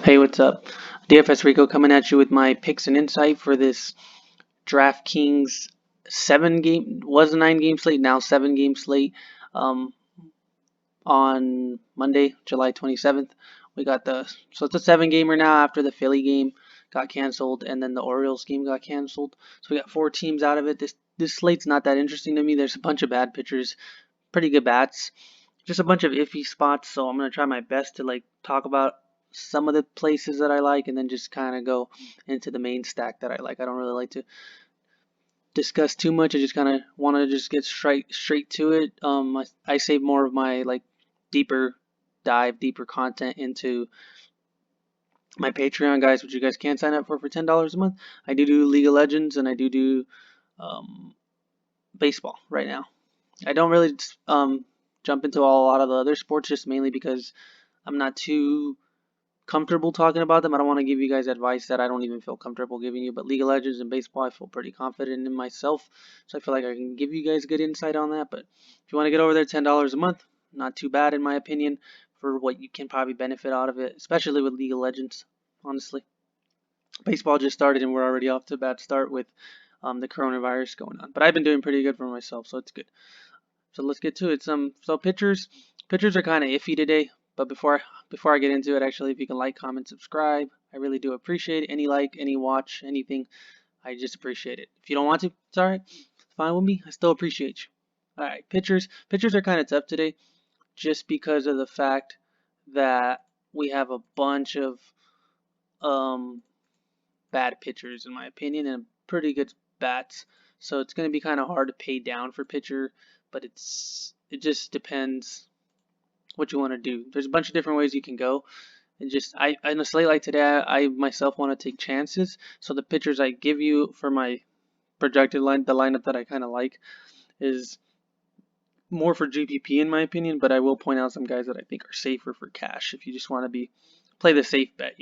Hey, what's up? DFS Rico coming at you with my picks and insight for this DraftKings 9 game slate, now 7 game slate. Um, on Monday, July 27th, we got so it's a 7 gamer now after the Philly game got canceled and then the Orioles game got canceled. So we got 4 teams out of it. This slate's not that interesting to me. There's a bunch of bad pitchers, pretty good bats, just a bunch of iffy spots. So I'm gonna try my best to talk about some of the places that I like, and then just kind of go into the main stack that I like. I don't really like to discuss too much. I just kind of want to just get straight to it. I save more of my deeper deeper content into my Patreon, guys, which you guys can sign up for $10 a month. I do League of Legends, and I do um, baseball right now. I don't really jump into a lot of the other sports, just mainly because I'm not too comfortable talking about them. I don't want to give you guys advice that I don't even feel comfortable giving you, but League of Legends and baseball, I feel pretty confident in myself, so I feel like I can give you guys good insight on that. But if you want to get over there, $10 a month, not too bad in my opinion for what you can probably benefit out of it, especially with League of Legends, honestly. Baseball just started and we're already off to a bad start with the coronavirus going on, but I've been doing pretty good for myself, so it's good. So let's get to it. So pitchers are kind of iffy today. But before I get into it, actually, if you can like, comment, subscribe, I really do appreciate it. Any like, any watch, anything, I just appreciate it. If you don't want to, it's alright. It's fine with me. I still appreciate you. Alright, pitchers are kind of tough today, just because of the fact that we have a bunch of um bad pitchers, in my opinion, and pretty good bats. So it's going to be kind of hard to pay down for pitcher, but it just depends what you want to do. There's a bunch of different ways you can go. And just I in a slate like today, I myself want to take chances. So the pitchers I give you for my projected the lineup that I kind of like, is more for GPP in my opinion. But I will point out some guys that I think are safer for cash if you just want to play the safe bet.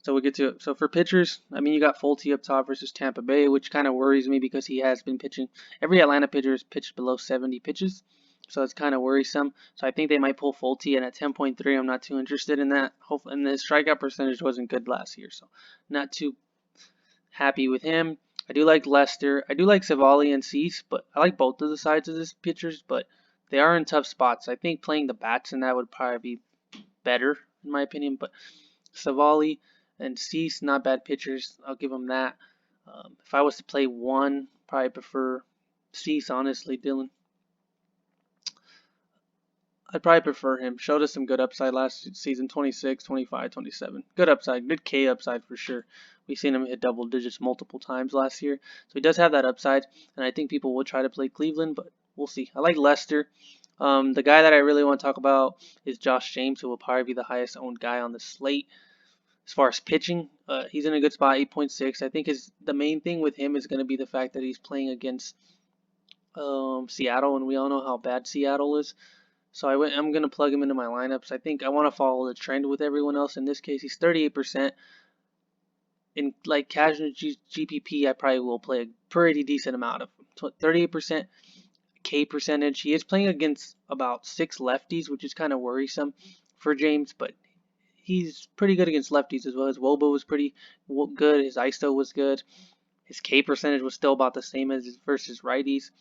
So we'll get to it. So for pitchers, I mean, you got Fulte up top versus Tampa Bay, which kind of worries me because he has been pitching. Every Atlanta pitcher has pitched below 70 pitches, so it's kind of worrisome. So I think they might pull Fulte, and at 10.3, I'm not too interested in that. Hopefully, and the strikeout percentage wasn't good last year, so not too happy with him. I do like Lester. I do like Savali and Cease, but I like both of the sides of this pitchers, but they are in tough spots. I think playing the bats in that would probably be better, in my opinion, but Savali and Cease, not bad pitchers. I'll give them that. If I was to play one, probably prefer Cease, honestly, Dylan. I'd probably prefer him. Showed us some good upside last season, 26, 25, 27. Good upside, good K upside for sure. We've seen him hit double digits multiple times last year. So he does have that upside, and I think people will try to play Cleveland, but we'll see. I like Lester. The guy that I really want to talk about is Josh James, who will probably be the highest owned guy on the slate. As far as pitching, he's in a good spot, 8.6. I think the main thing with him is going to be the fact that he's playing against Seattle, and we all know how bad Seattle is. So I'm going to plug him into my lineups. I think I want to follow the trend with everyone else. In this case, he's 38%. In casual GPP, I probably will play a pretty decent amount of him. 38% K percentage. He is playing against about 6 lefties, which is kind of worrisome for James, but he's pretty good against lefties as well. His WOBA was pretty good. His ISO was good. His K percentage was still about the same as versus righties.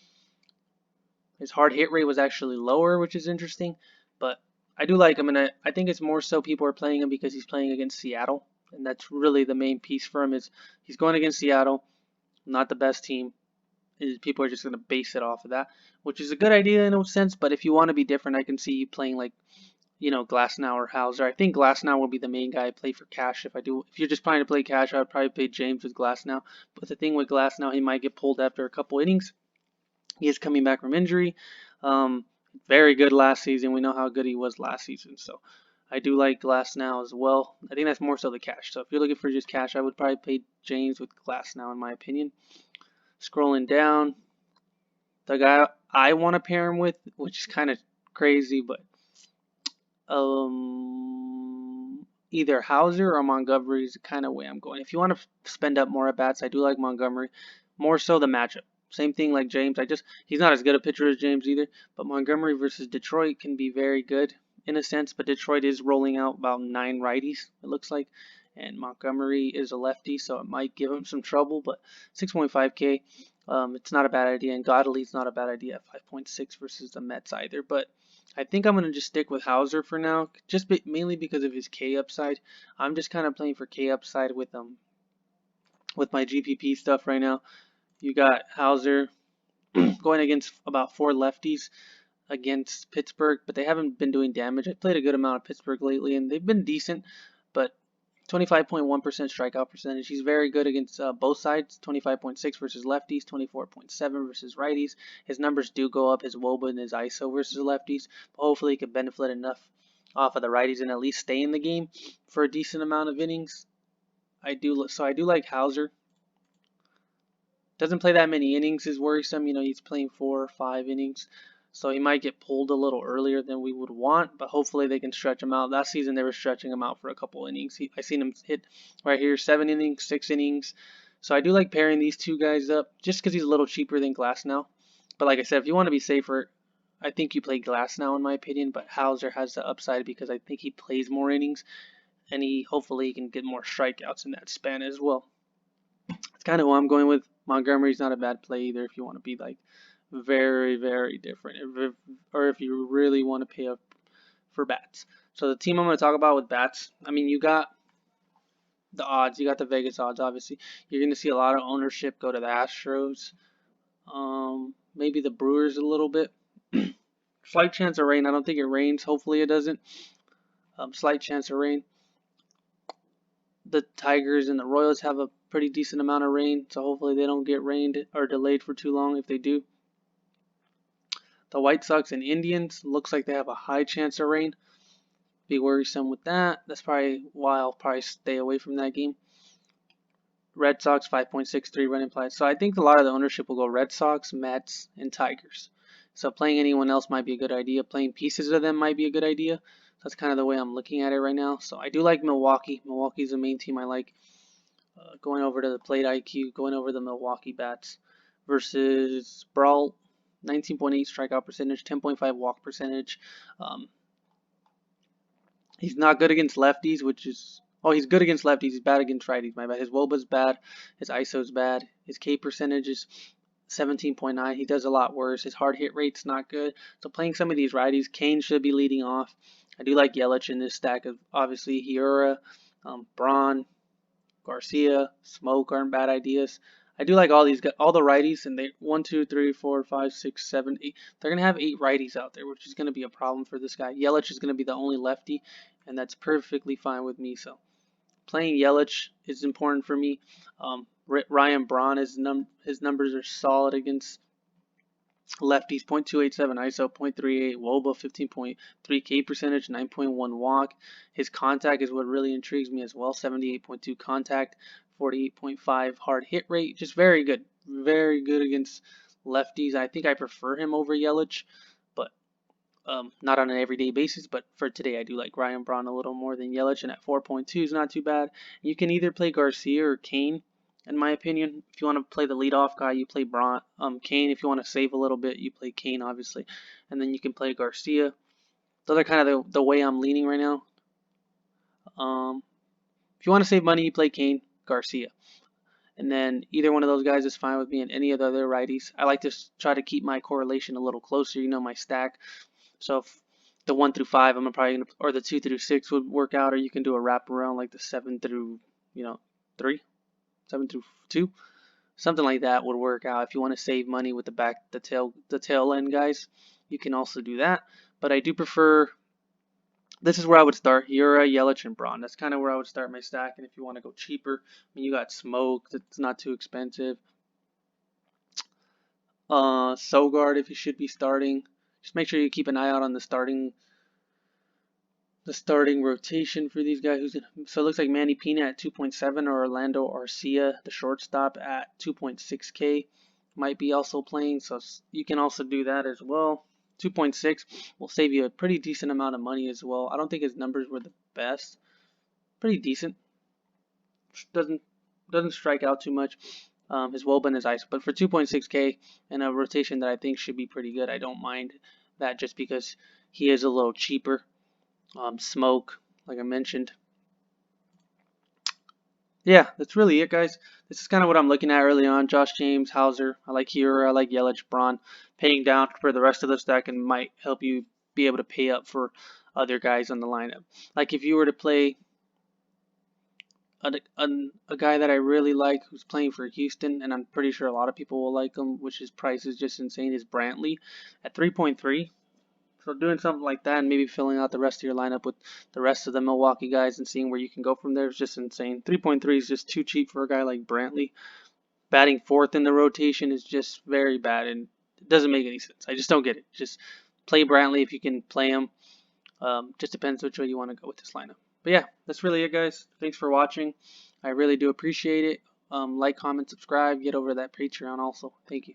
His hard hit rate was actually lower, which is interesting. But I do like him, and I think it's more so people are playing him because he's playing against Seattle. And that's really the main piece for him, is he's going against Seattle, not the best team. People are just going to base it off of that, which is a good idea in a sense. But if you want to be different, I can see you playing Glasnow or Hauser. I think Glasnow will be the main guy I play for cash. If you're just trying to play cash, I would probably play James with Glasnow. But the thing with Glasnow, he might get pulled after a couple innings. He is coming back from injury. Very good last season. We know how good he was last season. So I do like Glasnow as well. I think that's more so the cash. So if you're looking for just cash, I would probably play James with Glasnow in my opinion. Scrolling down, the guy I want to pair him with, which is kind of crazy, but either Hauser or Montgomery is the kind of way I'm going. If you want to spend up more at bats, I do like Montgomery. More so the matchup. Same thing like James. He's not as good a pitcher as James either, but Montgomery versus Detroit can be very good. in a sense, but Detroit is rolling out about 9 righties, it looks like. And Montgomery is a lefty, so it might give him some trouble, but 6.5K, it's not a bad idea. And Godley's not a bad idea at 5.6 versus the Mets either. But I think I'm going to just stick with Hauser for now, just mainly because of his K upside. I'm just kind of playing for K upside with my GPP stuff right now. You got Hauser going against about 4 lefties against Pittsburgh, but they haven't been doing damage. I played a good amount of Pittsburgh lately, and they've been decent, but 25.1% strikeout percentage. He's very good against both sides. 25.6 versus lefties, 24.7 versus righties. His numbers do go up, his WOBA and his ISO versus lefties, but hopefully he can benefit enough off of the righties and at least stay in the game for a decent amount of innings. I do like Hauser. Doesn't play that many innings is worrisome. You know, he's playing 4 or 5 innings. So he might get pulled a little earlier than we would want, but hopefully they can stretch him out. Last season they were stretching him out for a couple innings. I seen him hit right here 7 innings, 6 innings. So I do like pairing these two guys up just because he's a little cheaper than Glasnow. But like I said, if you want to be safer, I think you play Glasnow in my opinion. But Hauser has the upside because I think he plays more innings, and hopefully can get more strikeouts in that span as well. It's kind of who I'm going with. Montgomery's not a bad play either if you want to be like very, very different, or if you really want to pay up for bats. So the team I'm going to talk about with bats, I mean, you got the odds, you got the Vegas odds, obviously. You're going to see a lot of ownership go to the Astros, maybe the Brewers a little bit. Slight chance of rain. I don't think it rains. Hopefully it doesn't. Slight chance of rain. The Tigers and the Royals have a pretty decent amount of rain, so hopefully they don't get rained or delayed for too long if they do. The White Sox and Indians looks like they have a high chance of rain. Be worrisome with that. That's probably why I'll probably stay away from that game. Red Sox 5.63 run implied. So I think a lot of the ownership will go Red Sox, Mets, and Tigers. So playing anyone else might be a good idea. Playing pieces of them might be a good idea. That's kind of the way I'm looking at it right now. So I do like Milwaukee. Milwaukee's the main team I like. Going over to the plate IQ, going over the Milwaukee bats versus Brawl. 19.8 strikeout percentage, 10.5 walk percentage. He's not good against lefties, he's good against lefties. He's bad against righties. My bad. His WOBA's bad. His ISO's bad. His K percentage is 17.9. He does a lot worse. His hard hit rate's not good. So playing some of these righties, Kane should be leading off. I do like Yelich in this stack of obviously Hiura, Braun, Garcia, Smoke aren't bad ideas. I do like all the righties, and they 1, 2, 3, 4, 5, 6, 7, 8. They're gonna have 8 righties out there, which is gonna be a problem for this guy. Yelich is gonna be the only lefty, and that's perfectly fine with me. So playing Yelich is important for me. Ryan Braun his numbers are solid against lefties. 0.287 ISO, 0.38 WOBA, 15.3 K percentage, 9.1 walk. His contact is what really intrigues me as well. 78.2 contact, 48.5 hard hit rate. Just very good against lefties. I think I prefer him over Yelich, but not on an everyday basis. But for today, I do like Ryan Braun a little more than Yelich, and at 4.2 is not too bad. You can either play Garcia or Kane. In my opinion, if you want to play the leadoff guy, you play Kane. If you want to save a little bit, you play Kane, obviously, and then you can play Garcia. Those are kind of the way I'm leaning right now. If you want to save money, you play Kane, Garcia, and then either one of those guys is fine with me. And any of the other righties, I like to try to keep my correlation a little closer. You know, my stack. So if the 1 through 5, I'm probably gonna, or the 2 through 6 would work out, or you can do a wrap around like the 7 through 3. 7 through 2, something like that would work out. If you want to save money with the tail end guys, you can also do that. But I do prefer. This is where I would start: Hiura, Yelich, and Braun. That's kind of where I would start my stack. And if you want to go cheaper, I mean, you got Smoke. That's not too expensive. Sogard, if you should be starting, just make sure you keep an eye out on the starting rotation for these guys. So it looks like Manny Pena at 2.7 or Orlando Arcia, the shortstop, at 2.6K might be also playing. So you can also do that as well. 2.6 will save you a pretty decent amount of money as well. I don't think his numbers were the best. Pretty decent. Doesn't strike out too much. His WOBA and his ISO, but for 2.6K and a rotation that I think should be pretty good, I don't mind that just because he is a little cheaper. Smoke, like I mentioned. Yeah, that's really it, guys. This is kind of what I'm looking at early on. Josh James, Hauser. I like Hero. I like Yelich, Braun. Paying down for the rest of the stack and might help you be able to pay up for other guys on the lineup. Like if you were to play a, a, a guy that I really like who's playing for Houston, and I'm pretty sure a lot of people will like him, which his price is just insane, is Brantley at 3.3. So doing something like that and maybe filling out the rest of your lineup with the rest of the Milwaukee guys and seeing where you can go from there is just insane. 3.3 is just too cheap for a guy like Brantley. Batting fourth in the rotation is just very bad and it doesn't make any sense. I just don't get it. Just play Brantley if you can play him. Just depends which way you want to go with this lineup. But yeah, that's really it, guys. Thanks for watching. I really do appreciate it. Like, comment, subscribe. Get over to that Patreon also. Thank you.